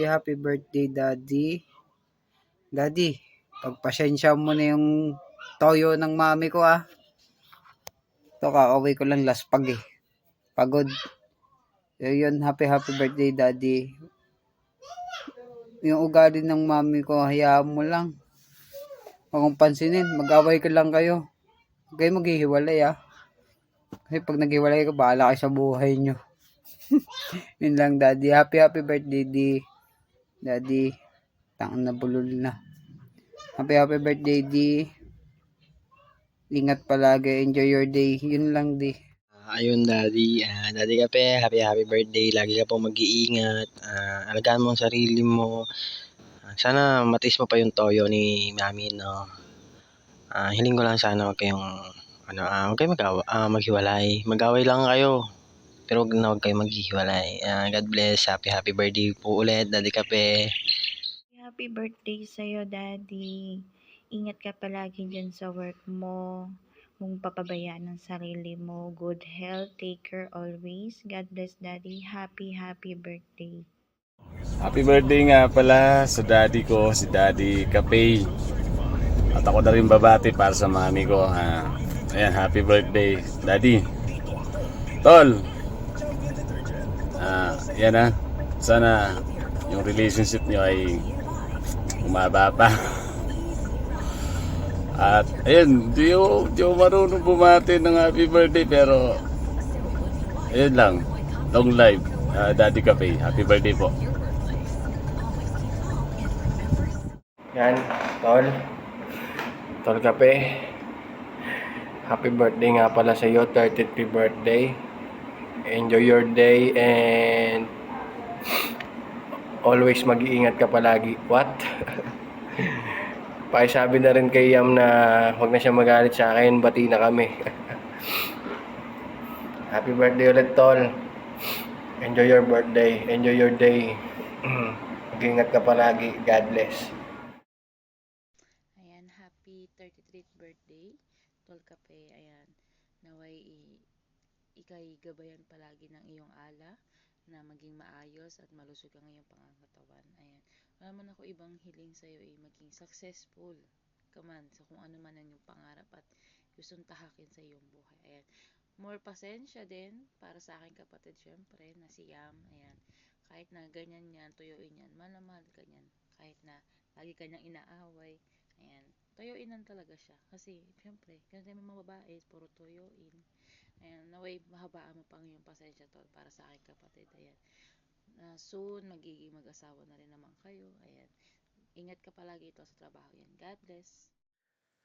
happy birthday, Daddy. Daddy, pagpasensya mo na yung toyo ng mami ko ah. Ito, kakaway ko lang laspag eh. Pagod. Yun, happy birthday, Daddy. Yung ugali ng mami ko, hayaan mo lang. Huwag kong pansinin, mag-away ka lang kayo. Huwag kayo maghihiwalay ah. Kasi pag naghiwalay ka, bahala kayo sa buhay nyo. Yun lang, Daddy. Happy birthday, Daddy. Tangan na bulol na. Happy birthday, Di. Ingat palagi. Enjoy your day. Yun lang, Di. Ayun Daddy, Daddy Kape, happy birthday. Lagi ka po mag-iingat. Alagaan mo ang sarili mo. Sana matiis mo pa yung toyo ni Mami, no. Hiling ko lang sana huwag kayong huwag kayong maghiwalay. Mag-away lang kayo. Pero huwag kayong maghihiwalay. God bless. Happy birthday po ulit, Daddy Kape. Happy birthday sa'yo, Daddy. Ingat ka palagi dyan sa work mo. Kung papabayaan ng sarili mo. Good health. Take care always. God bless, Daddy. Happy birthday. Happy birthday nga pala sa daddy ko, si Daddy Kapay. At ako na rin babati para sa mami ko. Ayan, happy birthday, Daddy. Tol! Yan sana yung relationship nyo ay umaba pa. At ayun, di ko marunong bumati ng happy birthday pero ayun lang, long live, Daddy Kapay. Happy birthday po. Yan, Tol Kape. Happy birthday nga pala sa iyo, 33 birthday. Enjoy your day and always mag-iingat ka palagi. What? Pakisabi na rin kay Yam na huwag na siya magalit sa akin, bati na kami. Happy birthday ulit, Tol. Enjoy your birthday, enjoy your day. Mag-iingat ka palagi. God bless. Ayan, happy 33th birthday, Tol Kape. Ayan, naway ikay gabayan palagi ng iyong ala na maging maayos at malusog ang iyong pangangatawan. Ayan, wala man ako ibang hiling sa iyo maging successful ka man sa kung ano man ang iyong pangarap at gustong tahakin sa iyong buhay. Ayan, more pasensya din para sa aking kapatid syempre na si Yam. Ayan, kahit na ganyan yan, tuyuin yan, mahal ka yan. Kahit na lagi kanyang inaaway, ayan, toyoinan talaga siya. Kasi, syempre, kasi mga babae, puro toyoin. Ayan, naway, mahabaan mo pang yung pasensya, Tol, para sa aking kapatid. Ayan, soon, magiging mag-asawa na rin naman kayo. Ayan, ingat ka palagi ito sa trabaho yan. God bless.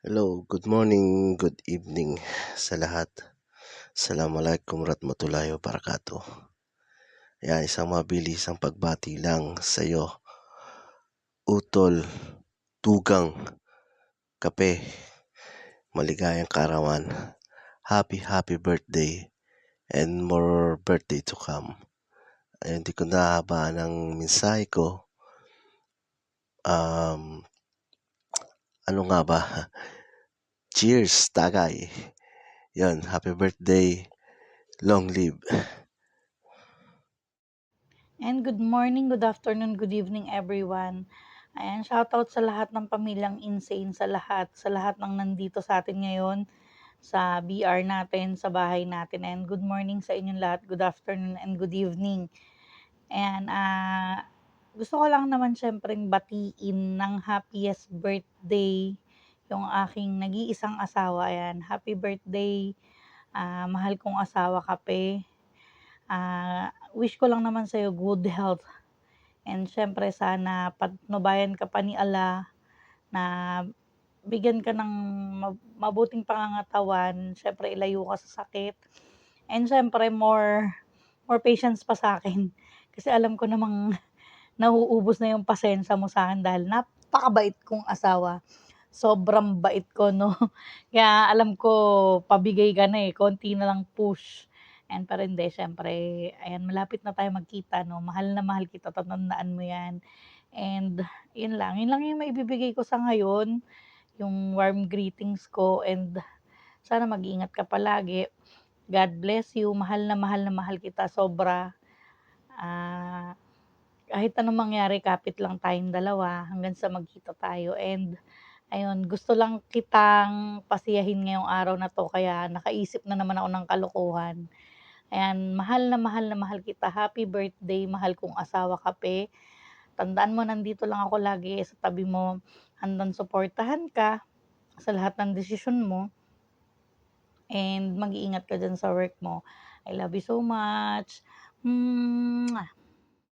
Hello, good morning, good evening sa lahat. Assalamualaikum warahmatullahi wabarakatuh. Ayan, isang mabilisang pagbati lang sa iyo. Utol, Tugang, Kape, maligayang kaarawan. Happy birthday and more birthday to come. Ayun, di ko nahabaan ng mensahe ko. Ano nga ba? Cheers, tagay. Yan, happy birthday. Long live. And good morning, good afternoon, good evening everyone. Ayan, shoutout sa lahat ng pamilyang Insane, sa lahat ng nandito sa atin ngayon, sa BR natin, sa bahay natin. And good morning sa inyong lahat, good afternoon and good evening. And gusto ko lang naman syempreng batiin ng happiest birthday yung aking nag-iisang asawa. Ayan, happy birthday, mahal kong asawa Kape. Wish ko lang naman sa'yo good health. And syempre sana patnubayan ka pa ni Allah na bigyan ka ng mabuting pangangatawan. Syempre ilayo ka sa sakit. And syempre more patience pa sa akin. Kasi alam ko namang nauubos na yung pasensya mo sa akin dahil napakabait kong asawa. Sobrang bait ko, no? Kaya alam ko, pabigay ka na konti na lang push. And pero hindi, syempre, ayan, malapit na tayo magkita, no? Mahal na mahal kita, tatandaan mo yan. And yun lang yung maibibigay ko sa ngayon, yung warm greetings ko, and sana mag-iingat ka palagi. God bless you, mahal na mahal kita, sobra. kahit anong mangyari kapit lang tayong dalawa hanggang sa magkita tayo. And ayun, gusto lang kitang pasiyahin ngayong araw na 'to kaya nakaisip na naman ako ng kalokohan. Ayan, mahal na mahal na mahal kita. Happy birthday, mahal kong asawa Kape. Tandaan mo nandito lang ako lagi sa tabi mo, handang suportahan ka sa lahat ng desisyon mo and mag-iingat ka diyan sa work mo. I love you so much. Mwah.